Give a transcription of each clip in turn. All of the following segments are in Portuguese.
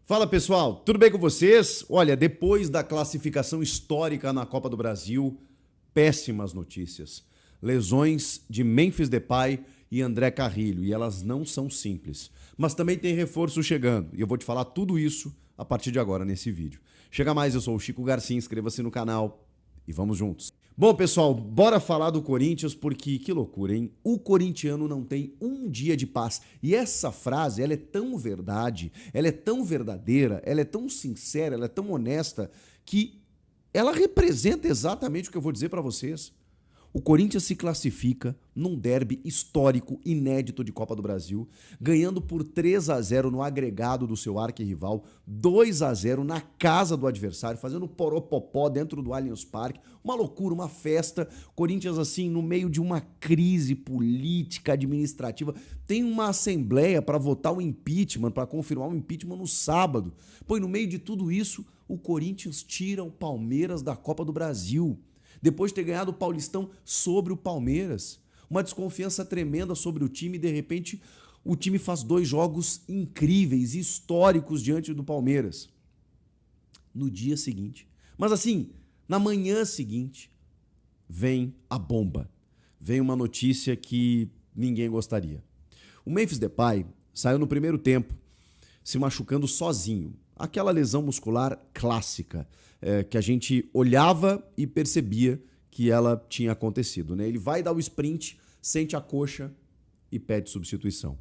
Fala pessoal, tudo bem com vocês? Olha, depois da classificação histórica na Copa do Brasil, péssimas notícias. Lesões de Memphis Depay e André Carrilho, e elas não são simples. Mas também tem reforço chegando, e eu vou te falar tudo isso a partir de agora nesse vídeo. Chega mais, eu sou o Chico Garcia, inscreva-se no canal e vamos juntos. Bom, pessoal, bora falar do Corinthians porque que loucura, hein? O corintiano não tem um dia de paz. E essa frase, ela é tão verdade, ela é tão verdadeira, ela é tão sincera, ela é tão honesta que ela representa exatamente o que eu vou dizer para vocês. O Corinthians se classifica num derby histórico, inédito de Copa do Brasil, ganhando por 3-0 no agregado do seu arquirrival, 2-0 na casa do adversário, fazendo poropopó dentro do Allianz Parque, uma loucura, uma festa. Corinthians, assim, no meio de uma crise política, administrativa, tem uma assembleia para votar o impeachment, para confirmar o impeachment no sábado. Pô, e no meio de tudo isso, o Corinthians tira o Palmeiras da Copa do Brasil, depois de ter ganhado o Paulistão sobre o Palmeiras. Uma desconfiança tremenda sobre o time e, de repente, o time faz 2 jogos incríveis, históricos diante do Palmeiras. No dia seguinte, mas assim, na manhã seguinte, vem a bomba. Vem uma notícia que ninguém gostaria. O Memphis Depay saiu no primeiro tempo, se machucando sozinho. Aquela lesão muscular clássica, que a gente olhava e percebia que ela tinha acontecido, né? Ele vai dar o sprint, sente a coxa e pede substituição.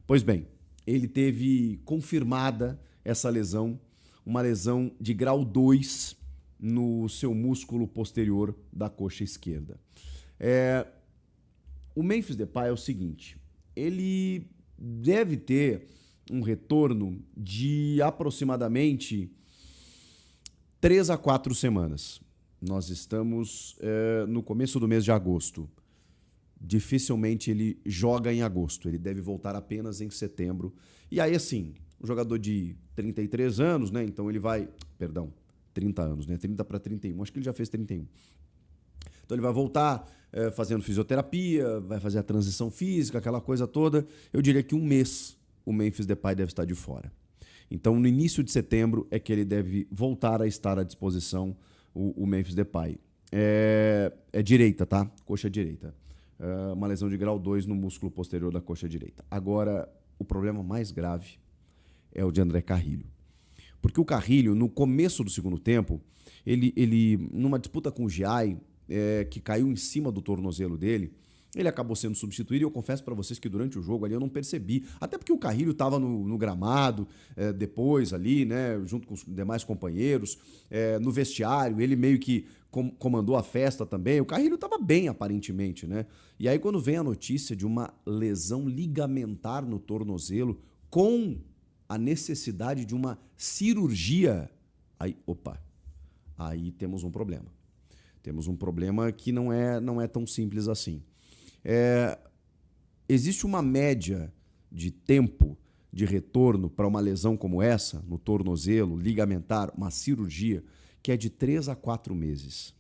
Pois bem, ele teve confirmada essa lesão, uma lesão de grau 2 no seu músculo posterior da coxa esquerda. O Memphis Depay é o seguinte, ele deve ter um retorno de aproximadamente 3 a 4 semanas. Nós estamos no começo do mês de agosto. Dificilmente ele joga em agosto. Ele deve voltar apenas em setembro. E aí, assim, um jogador de 33 anos, né? Então ele vai... Perdão, 30 anos, né? 30 para 31. Acho que ele já fez 31. Então ele vai voltar fazendo fisioterapia, vai fazer a transição física, aquela coisa toda. Eu diria que um mês o Memphis Depay deve estar de fora. Então, no início de setembro é que ele deve voltar a estar à disposição, o Memphis Depay. É direita, tá? Coxa direita. Uma lesão de grau 2 no músculo posterior da coxa direita. Agora, o problema mais grave é o de André Carrilho. Porque o Carrilho, no começo do segundo tempo, ele numa disputa com o Giai, que caiu em cima do tornozelo dele, ele acabou sendo substituído e eu confesso para vocês que durante o jogo ali eu não percebi. Até porque o Carrilho estava no gramado, depois ali, né, junto com os demais companheiros, no vestiário, ele meio que comandou a festa também. O Carrilho estava bem, aparentemente, né? E aí quando vem a notícia de uma lesão ligamentar no tornozelo com a necessidade de uma cirurgia, aí temos um problema. Temos um problema que não é tão simples assim. Existe uma média de tempo de retorno para uma lesão como essa, no tornozelo, ligamentar, uma cirurgia, que é de 3 a 4 meses.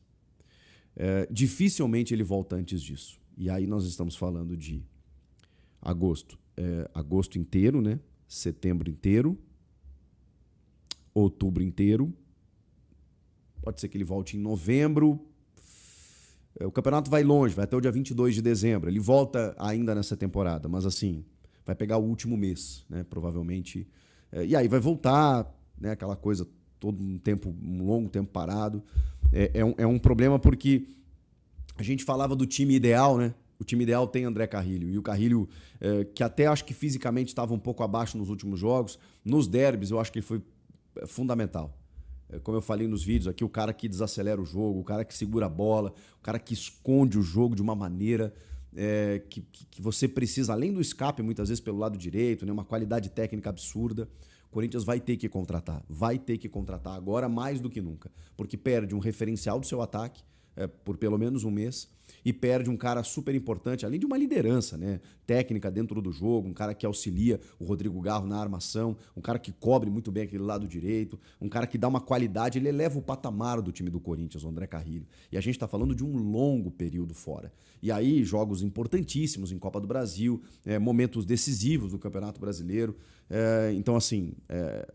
Dificilmente ele volta antes disso. E aí nós estamos falando de agosto. Agosto inteiro, né? Setembro inteiro, outubro inteiro. Pode ser que ele volte em novembro. O campeonato vai longe, vai até o dia 22 de dezembro. Ele volta ainda nessa temporada, mas assim, vai pegar o último mês, né? Provavelmente. E aí vai voltar, né? Aquela coisa, todo um longo tempo parado. É um problema porque a gente falava do time ideal, né? O time ideal tem André Carrilho. E o Carrilho, que até acho que fisicamente estava um pouco abaixo nos últimos jogos, nos derbys eu acho que ele foi fundamental. Como eu falei nos vídeos aqui, o cara que desacelera o jogo, o cara que segura a bola, o cara que esconde o jogo de uma maneira que você precisa, além do escape, muitas vezes pelo lado direito, né, uma qualidade técnica absurda. O Corinthians vai ter que contratar agora mais do que nunca, porque perde um referencial do seu ataque, por pelo menos um mês, e perde um cara super importante, além de uma liderança, né, técnica dentro do jogo, um cara que auxilia o Rodrigo Garro na armação, um cara que cobre muito bem aquele lado direito, um cara que dá uma qualidade, ele eleva o patamar do time do Corinthians, o André Carrilho. E a gente está falando de um longo período fora. E aí, jogos importantíssimos em Copa do Brasil, momentos decisivos do Campeonato Brasileiro. Então, assim,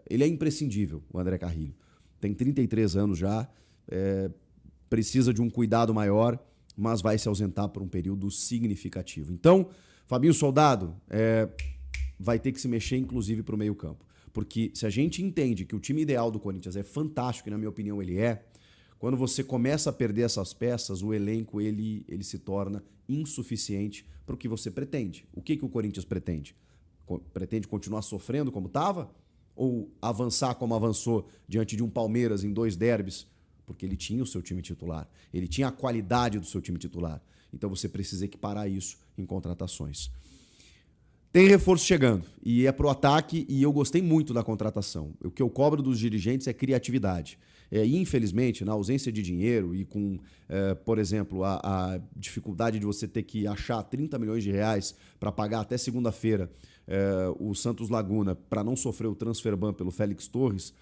ele é imprescindível, o André Carrilho. Tem 33 anos já, precisa de um cuidado maior, mas vai se ausentar por um período significativo. Então, Fabinho Soldado vai ter que se mexer, inclusive, para o meio-campo. Porque se a gente entende que o time ideal do Corinthians é fantástico, e na minha opinião ele quando você começa a perder essas peças, o elenco ele se torna insuficiente para o que você pretende. O que o Corinthians pretende? Pretende continuar sofrendo como estava? Ou avançar como avançou diante de um Palmeiras em 2 derbys? Porque ele tinha o seu time titular, ele tinha a qualidade do seu time titular. Então você precisa equiparar isso em contratações. Tem reforço chegando, e é pro ataque, e eu gostei muito da contratação. O que eu cobro dos dirigentes é criatividade. E infelizmente, na ausência de dinheiro e com, por exemplo, a dificuldade de você ter que achar 30 milhões de reais para pagar até segunda-feira o Santos Laguna para não sofrer o transfer ban pelo Félix Torres,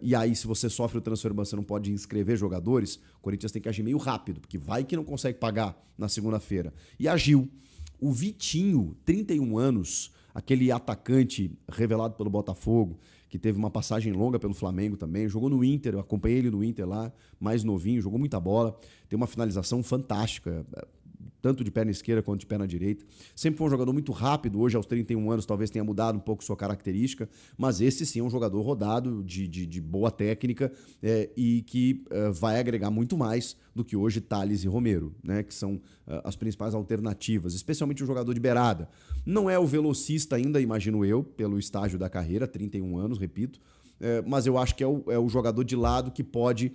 e aí, se você sofre o transfer ban, você não pode inscrever jogadores, o Corinthians tem que agir meio rápido, porque vai que não consegue pagar na segunda-feira. E agiu. O Vitinho, 31 anos, aquele atacante revelado pelo Botafogo, que teve uma passagem longa pelo Flamengo também, jogou no Inter, eu acompanhei ele no Inter lá, mais novinho, jogou muita bola, tem uma finalização fantástica, tanto de perna esquerda quanto de perna direita. Sempre foi um jogador muito rápido, hoje aos 31 anos talvez tenha mudado um pouco sua característica, mas esse sim é um jogador rodado, de boa técnica e que vai agregar muito mais do que hoje Thales e Romero, né, que são as principais alternativas, especialmente o jogador de beirada. Não é o velocista ainda, imagino eu, pelo estágio da carreira, 31 anos, repito, mas eu acho que é o jogador de lado que pode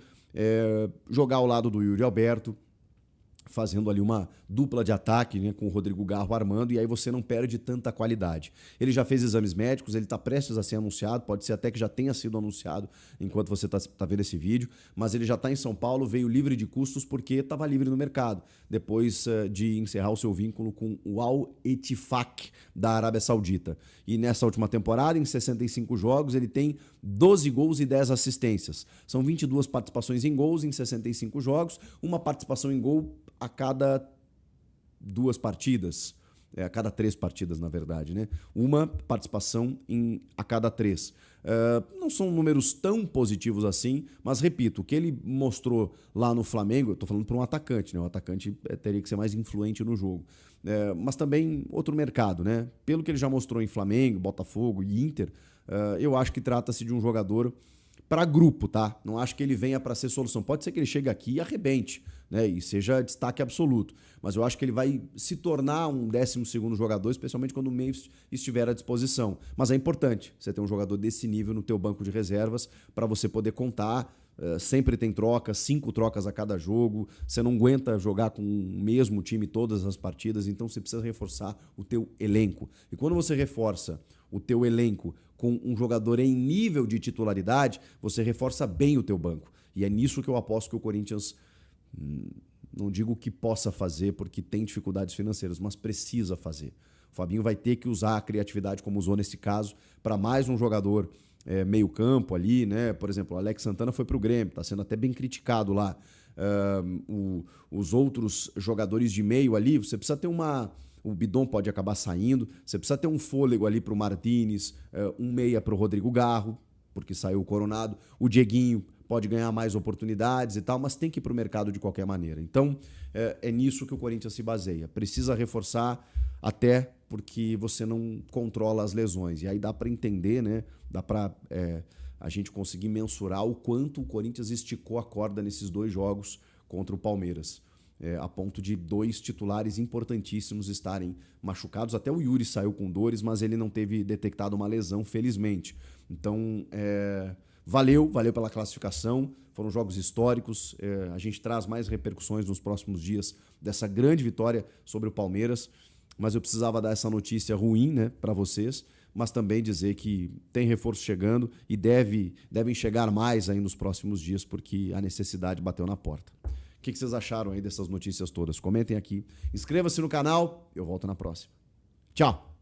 jogar ao lado do Yuri Alberto, fazendo ali uma dupla de ataque, né, com o Rodrigo Garro armando, e aí você não perde tanta qualidade. Ele já fez exames médicos, ele está prestes a ser anunciado, pode ser até que já tenha sido anunciado enquanto você está vendo esse vídeo, mas ele já está em São Paulo, veio livre de custos porque estava livre no mercado, depois de encerrar o seu vínculo com o Al Ettifaq da Arábia Saudita. E nessa última temporada, em 65 jogos, ele tem 12 gols e 10 assistências. São 22 participações em gols em 65 jogos, uma participação em gol a cada 2 partidas, a cada 3 partidas, na verdade, né? Uma participação a cada 3. Não são números tão positivos assim, mas repito, o que ele mostrou lá no Flamengo, eu estou falando para um atacante, né? O atacante teria que ser mais influente no jogo. Mas também outro mercado, né? Pelo que ele já mostrou em Flamengo, Botafogo e Inter, eu acho que trata-se de um jogador para grupo, tá? Não acho que ele venha para ser solução. Pode ser que ele chegue aqui e arrebente, né? E seja destaque absoluto. Mas eu acho que ele vai se tornar um 12º jogador, especialmente quando o meio estiver à disposição. Mas é importante você ter um jogador desse nível no teu banco de reservas para você poder contar. Sempre tem trocas, 5 trocas a cada jogo. Você não aguenta jogar com o mesmo time todas as partidas, então você precisa reforçar o teu elenco. E quando você reforça o teu elenco com um jogador em nível de titularidade, você reforça bem o teu banco. E é nisso que eu aposto que o Corinthians, não digo que possa fazer porque tem dificuldades financeiras, mas precisa fazer. O Fabinho vai ter que usar a criatividade como usou nesse caso para mais um jogador meio campo ali, né? Por exemplo, o Alex Santana foi para o Grêmio, está sendo até bem criticado lá. Os outros jogadores de meio ali, você precisa ter o Bidon pode acabar saindo, você precisa ter um fôlego ali para o Martínez, um meia para o Rodrigo Garro, porque saiu o Coronado, o Dieguinho pode ganhar mais oportunidades e tal, mas tem que ir para o mercado de qualquer maneira. Então, é nisso que o Corinthians se baseia. Precisa reforçar, até porque você não controla as lesões. E aí dá para entender, né? Dá para a gente conseguir mensurar o quanto o Corinthians esticou a corda nesses 2 jogos contra o Palmeiras. A ponto de 2 titulares importantíssimos estarem machucados. Até o Yuri saiu com dores, mas ele não teve detectado uma lesão, felizmente. Então, valeu pela classificação, foram jogos históricos, a gente traz mais repercussões nos próximos dias dessa grande vitória sobre o Palmeiras, mas eu precisava dar essa notícia ruim, né, para vocês, mas também dizer que tem reforço chegando e devem chegar mais aí nos próximos dias, porque a necessidade bateu na porta. que vocês acharam aí dessas notícias todas? Comentem aqui. Inscreva-se no canal. Eu volto na próxima. Tchau!